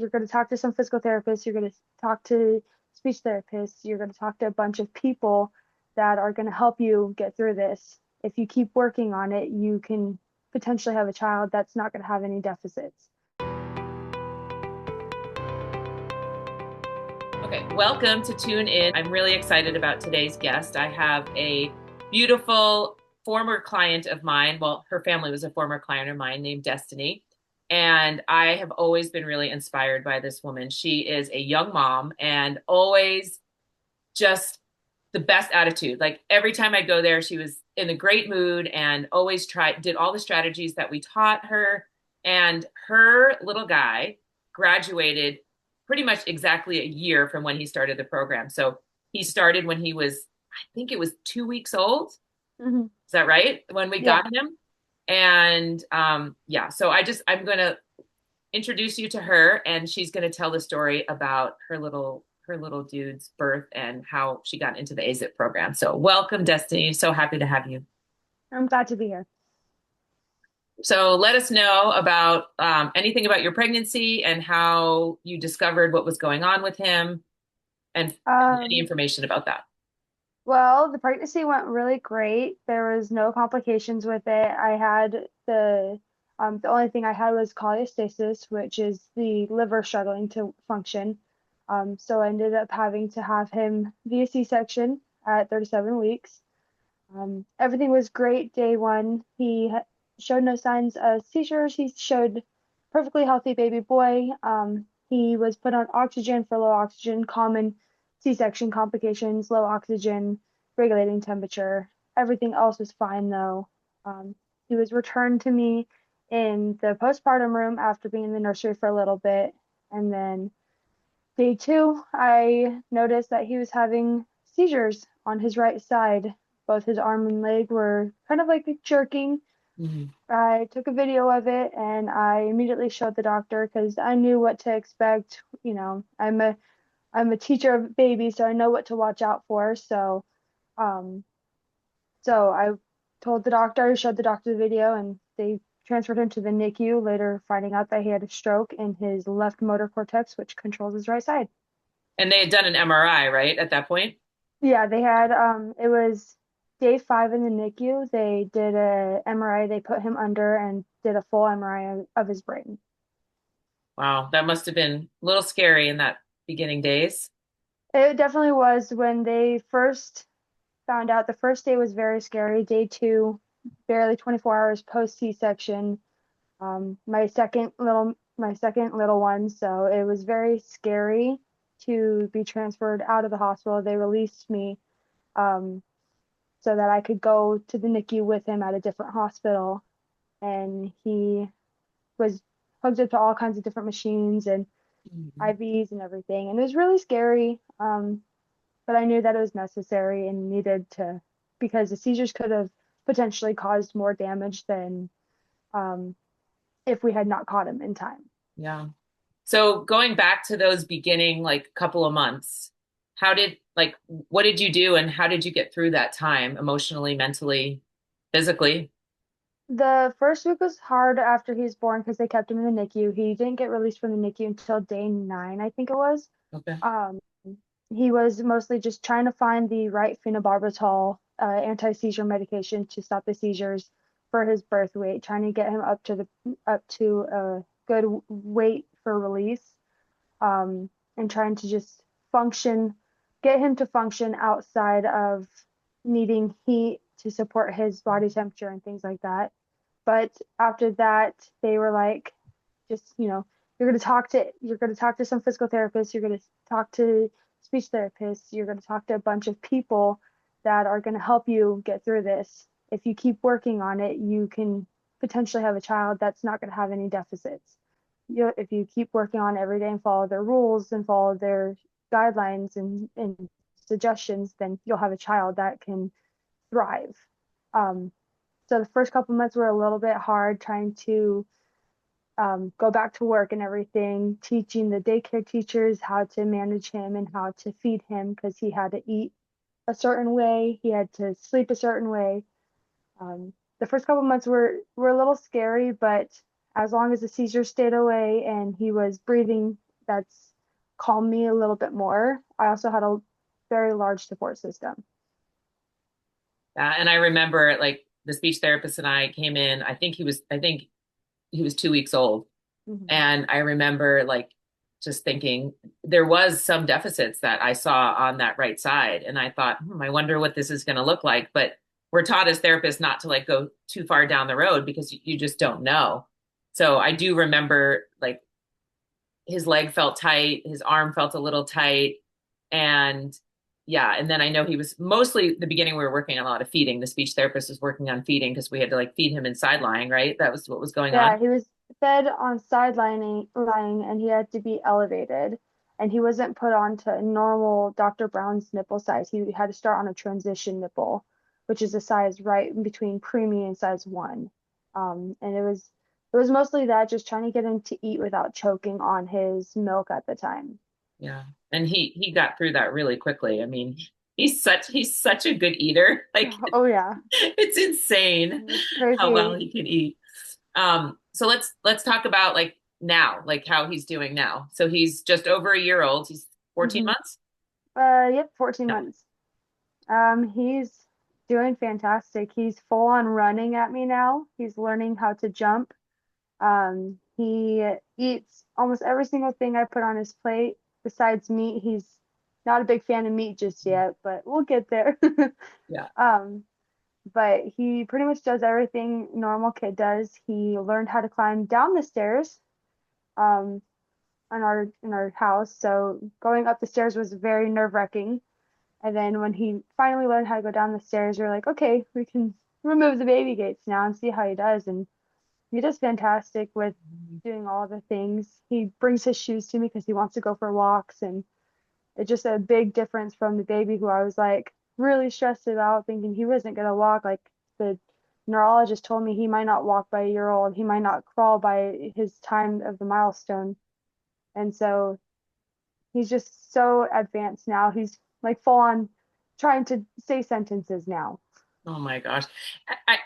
you're going to talk to some physical therapists, you're going to talk to speech therapists, you're going to talk to a bunch of people that are going to help you get through this. If you keep working on it, you can potentially have a child that's not going to have any deficits. Okay, welcome to Tune In. I'm really excited about today's guest. I have a beautiful former client of mine. Well, her family was a former client of mine named Destiny. And I have always been really inspired by this woman. She is a young mom and always just the best attitude. Like every time I go there, she was in a great mood and always did all the strategies that we taught her. And her little guy graduated pretty much exactly a year from when he started the program. So he started when he was, I think it was 2 weeks old. Mhm. Is that right? When we Yeah. got him. And yeah, so I'm going to introduce you to her, and she's going to tell the story about her little dude's birth and how she got into the AZIP program. So welcome, Destiny. So happy to have you. I'm glad to be here. So let us know about anything about your pregnancy and how you discovered what was going on with him, and any Um, information about that. well, the pregnancy went really great. There was no complications with it. I had the only thing I had was cholestasis, which is the liver struggling to function. So I ended up having to have him via C-section at 37 weeks. Everything was great day one. Showed no signs of seizures. He showed perfectly healthy baby boy. He was put on oxygen for low oxygen, common C-section complications, low oxygen, regulating temperature. Everything else was fine though. He was returned to me in the postpartum room after being in the nursery for a little bit. And then day two, I noticed that he was having seizures on his right side. Both his arm and leg were kind of like jerking. Mhm. I took a video of it and I immediately showed the doctor because I knew what to expect. I'm a teacher of babies, so I know what to watch out for. Um, so I told the doctor, showed the doctor the video, and they transferred him to the NICU, later finding out that he had a stroke in his left motor cortex, which controls his right side. And they had done an MRI, right, at that point? Yeah, they had it was day 5 in the NICU. They did a MRI, they put him under and did a full MRI of his brain. Wow, that must have been a little scary in that beginning days. It definitely was when they first found out. The first day was very scary. Day two, barely 24 hours post C-section. My second little one, so it was very scary to be transferred out of the hospital. They released me um, so that I could go to the NICU with him at a different hospital, and he was hooked up to all kinds of different machines and Mhm. IVs and everything. And it was really scary. But I knew that it was necessary and needed to because the seizures could have potentially caused more damage than um, if we had not caught him in time. Yeah. So going back to those beginning like couple of months, what did you do and how did you get through that time emotionally, mentally, physically? The first week was hard after he was born because they kept him in the NICU. He didn't get released from the NICU until day 9, I think it was. Okay. Um, he was mostly just trying to find the right phenobarbital anti-seizure medication to stop the seizures for his birth weight, trying to get him up to a good weight for release, and trying to just function, get him to function outside of needing heat to support his body temperature and things like that. But after that, they were like, just, you're going to talk to some physical therapists, you're going to talk to speech therapists, you're going to talk to a bunch of people that are going to help you get through this. If you keep working on it, you can potentially have a child that's not going to have any deficits. If you keep working on it every day and follow their rules and follow their guidelines and suggestions, then you'll have a child that can thrive. Um, so the first couple months were a little bit hard trying to go back to work and everything, teaching the daycare teachers how to manage him and how to feed him because he had to eat a certain way, he had to sleep a certain way. The first couple months were a little scary, but as long as the seizures stayed away and he was breathing that's calmed me a little bit more. I also had a very large support system. And I remember like the speech therapist and I came in, I think he was 2 weeks old. Mhm. And I remember like just thinking there was some deficits that I saw on that right side. And I thought, I wonder what this is going to look like. But we're taught as therapists not to like go too far down the road because you just don't know. So I do remember like his leg felt tight, his arm felt a little tight. And yeah, and then I know he was mostly the beginning we were working on a lot of feeding. The speech therapist was working on feeding because we had to like feed him inside lying, right? That was what was going on. Yeah, he was fed on sidelining lying and he had to be elevated. And he wasn't put onto normal Dr. Brown's nipple size. He had to start on a transition nipple, which is a size right in between preemie and size one. And it was mostly that, just trying to get him to eat without choking on his milk at the time. Yeah. And he got through that really quickly. I mean, he's such a good eater. Like Oh yeah, it's insane it's how well crazy. he can eat. So let's talk about like now, like how he's doing now. So he's just over a year old. He's 14 Hmm. months. Yep, 14 Yeah. months. He's doing fantastic. He's full on running at me now. He's learning how to jump. He eats almost every single thing I put on his plate besides meat. He's not a big fan of meat just yet, but we'll get there. Yeah. Um, but he pretty much does everything normal kid does. He learned how to climb down the stairs, um, in our house. So going up the stairs was very nerve-wracking. And then when he finally learned how to go down the stairs, we are like, okay, we can remove the baby gates now and see how he does. And he does fantastic with doing all the things. He brings his shoes to me because he wants to go for walks, and it's just a big difference from the baby who I was like really stressed about, thinking he wasn't gonna walk. Like the neurologist told me he might not walk by a year old, he might not crawl by his time of the milestone. And so he's just so advanced now. He's like full on trying to say sentences now. Oh my gosh.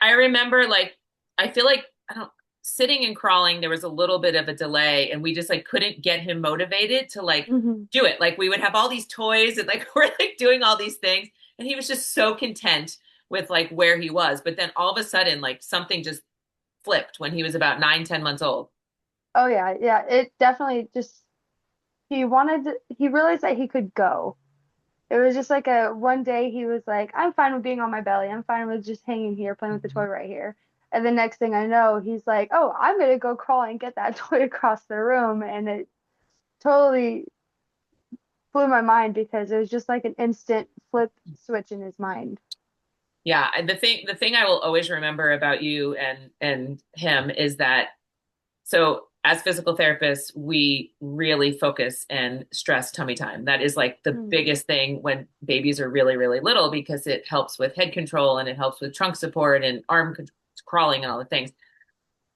I remember like I feel like I don't sitting and crawling, there was a little bit of a delay and we just like couldn't get him motivated to like Hmm. do it. Like we would have all these toys and like we're like doing all these things and he was just so content with like where he was. But then all of a sudden like something just flipped when he was about 9, 10 months old. Oh yeah, yeah. It definitely just he realized that he could go. It was just like a one day he was like, I'm fine with being on my belly. I'm fine with just hanging here, playing with the toy Mhm. right here. And the next thing I know, he's like, oh, I'm gonna go crawl and get that toy across the room. And it totally blew my mind because it was just like an instant flip switch in his mind. Yeah, and the thing I will always remember about you and him is that so as physical therapists, we really focus and stress tummy time. That is like the Mm. biggest thing when babies are really, really little because it helps with head control and it helps with trunk support and crawling and all the things.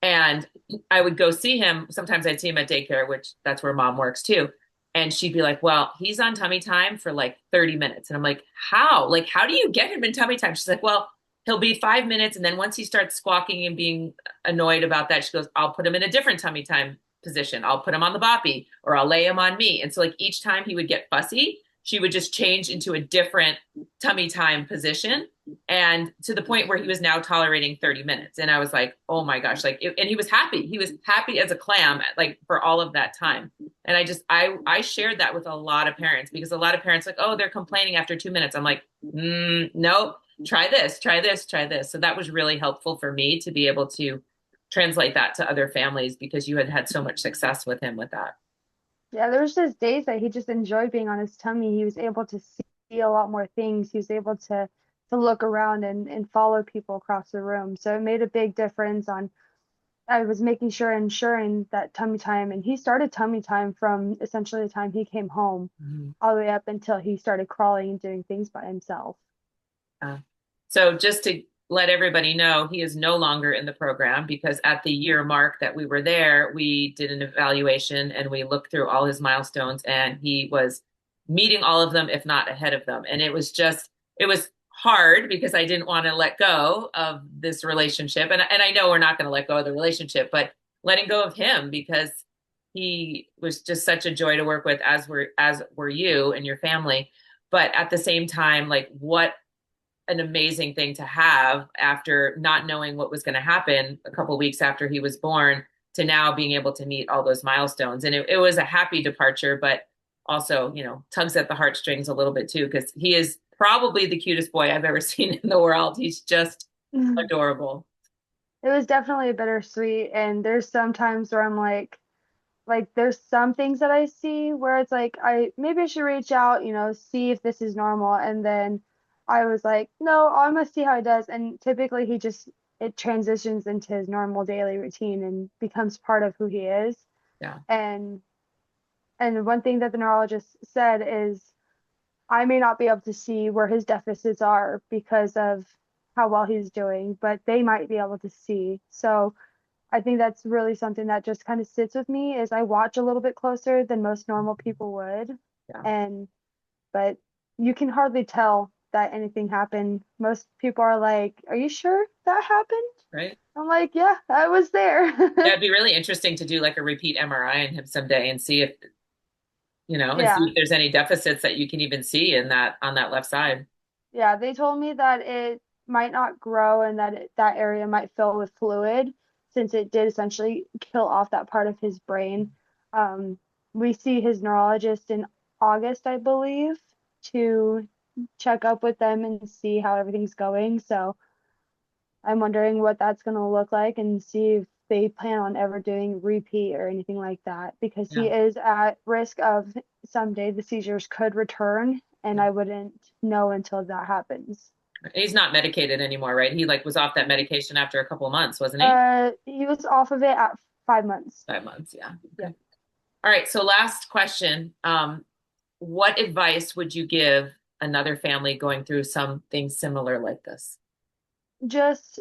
And I would go see him. Sometimes I'd see him at daycare, which that's where mom works too. And she'd be like, well, he's on tummy time for like 30 minutes. And I'm like, how? Like, how do you get him in tummy time? She's like, well, he'll be 5 minutes. And then once he starts squawking and being annoyed about that, she goes, I'll put him in a different tummy time position. I'll put him on the boppy or I'll lay him on me. And so, like, each time he would get fussy, she would just change into a different tummy time position and to the point where he was now tolerating 30 minutes and I was like oh my gosh like and he was happy as a clam like for all of that time and I shared that with a lot of parents because a lot of parents like oh they're complaining after 2 minutes I'm like no try this so that was really helpful for me to be able to translate that to other families because you had had so much success with him with that. Yeah, there was just days that he just enjoyed being on his tummy. He was able to see a lot more things. He was able to look around and follow people across the room. So it made a big difference on I was making sure ensuring that tummy time, and he started tummy time from essentially the time he came home Mhm. all the way up until he started crawling and doing things by himself. Uh, so just to let everybody know, he is no longer in the program because at the year mark that we were there, we did an evaluation and we looked through all his milestones and he was meeting all of them, if not ahead of them. And it was hard because I didn't want to let go of this relationship. And I know we're not going to let go of the relationship, but letting go of him because He was just such a joy to work with, as were you and your family. But at the same time, like what an amazing thing to have after not knowing what was going to happen a couple of weeks after he was born to now being able to meet all those milestones. And it was a happy departure, but also, tugs at the heartstrings a little bit too, because he is probably the cutest boy I've ever seen in the world. He's just adorable. It was definitely bittersweet, and there's some times where I'm like there's some things that I see where it's like I maybe I should reach out, see if this is normal, and then I was like, no, I'm gonna see how he does, and typically he just it transitions into his normal daily routine and becomes part of who he is. Yeah. And one thing that the neurologist said is I may not be able to see where his deficits are because of how well he's doing, but they might be able to see. So I think that's really something that just kind of sits with me is I watch a little bit closer than most normal people would. Yeah. And but you can hardly tell that anything happened. Most people are like, "Are you sure that happened?" Right. I'm like, "Yeah, I was there." Yeah, it'd be really interesting to do like a repeat MRI on him someday and see if, and see Yeah. if there's any deficits that you can even see in that on that left side. Yeah, they told me that it might not grow and that that area might fill with fluid since it did essentially kill off that part of his brain. Um, we see his neurologist in August, I believe, to check up with them and see how everything's going. So I'm wondering what that's going to look like and see if they plan on ever doing repeat or anything like that because he Yeah. is at risk of someday the seizures could return, and Yeah. I wouldn't know until that happens. He's not medicated anymore, right? He like was off that medication after a couple of months, wasn't he? He was off of it at 5 months. 5 months, yeah. Yeah. Okay. All right, so last question. What advice would you give another family going through something similar like this? Just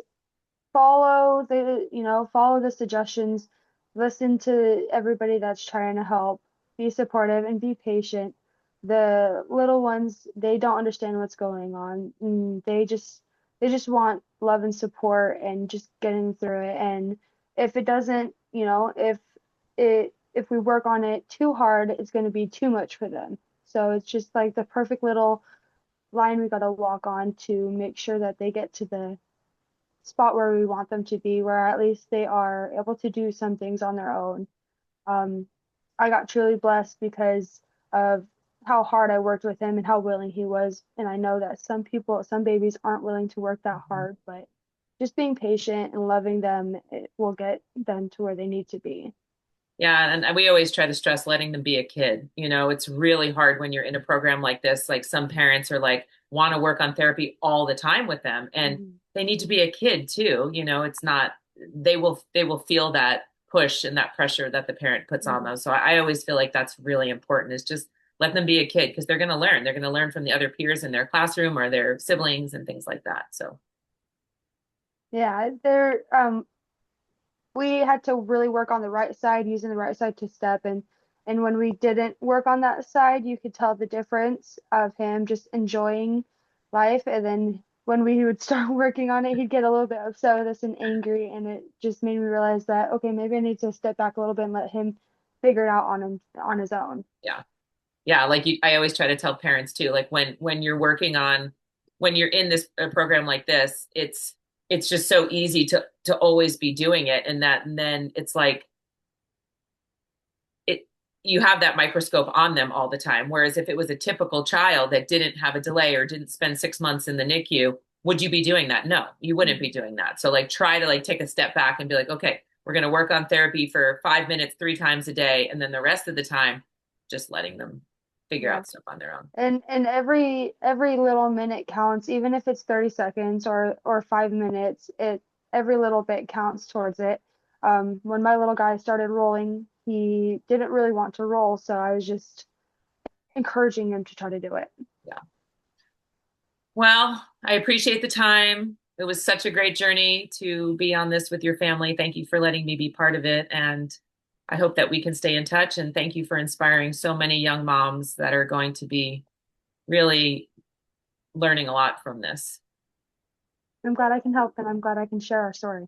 follow the suggestions, listen to everybody that's trying to help, be supportive and be patient. The little ones, they don't understand what's going on. They just want love and support and just getting through it. And if it doesn't, if we work on it too hard, it's going to be too much for them. So it's just like the perfect little line we got to walk on to make sure that they get to the spot where we want them to be, where at least they are able to do some things on their own. Um, I got truly blessed because of how hard I worked with him and how willing he was. And I know that some babies aren't willing to work that hard, but just being patient and loving them, it will get them to where they need to be. Yeah, and we always try to stress letting them be a kid. It's really hard when you're in a program like this. Like some parents are like want to work on therapy all the time with them, and Mhm. they need to be a kid too. It's not they will feel that push and that pressure that the parent puts on Mhm. them. So I always feel like that's really important is just let them be a kid because they're going to learn. They're going to learn from the other peers in their classroom or their siblings and things like that. So Yeah, we had to really work on the right side, using the right side to step, and when we didn't work on that side, you could tell the difference of him just enjoying life. And then when we would start working on it, he'd get a little bit upset with us and angry, and it just made me realize that okay, maybe I need to step back a little bit and let him figure it out on his own. yeah. Yeah, like I always try to tell parents too, like when you're working on when you're in this a program like this, it's just so easy to always be doing it, and then it's like it you have that microscope on them all the time. Whereas if it was a typical child that didn't have a delay or didn't spend 6 months in the NICU, would you be doing that? No, you wouldn't be Mhm. doing that. So like try to like take a step back and be like, okay, we're going to work on therapy for 5 minutes, 3 times a day, and then the rest of the time, just letting them figure Yeah. out stuff on their own. And every little minute counts, even if it's 30 seconds or 5 minutes, every little bit counts towards it. When my little guy started rolling, he didn't really want to roll, so I was just encouraging him to try to do it. Yeah. Well, I appreciate the time. It was such a great journey to be on this with your family. Thank you for letting me be part of it. And I hope that we can stay in touch. And thank you for inspiring so many young moms that are going to be really learning a lot from this. I'm glad I can help and I'm glad I can share our story.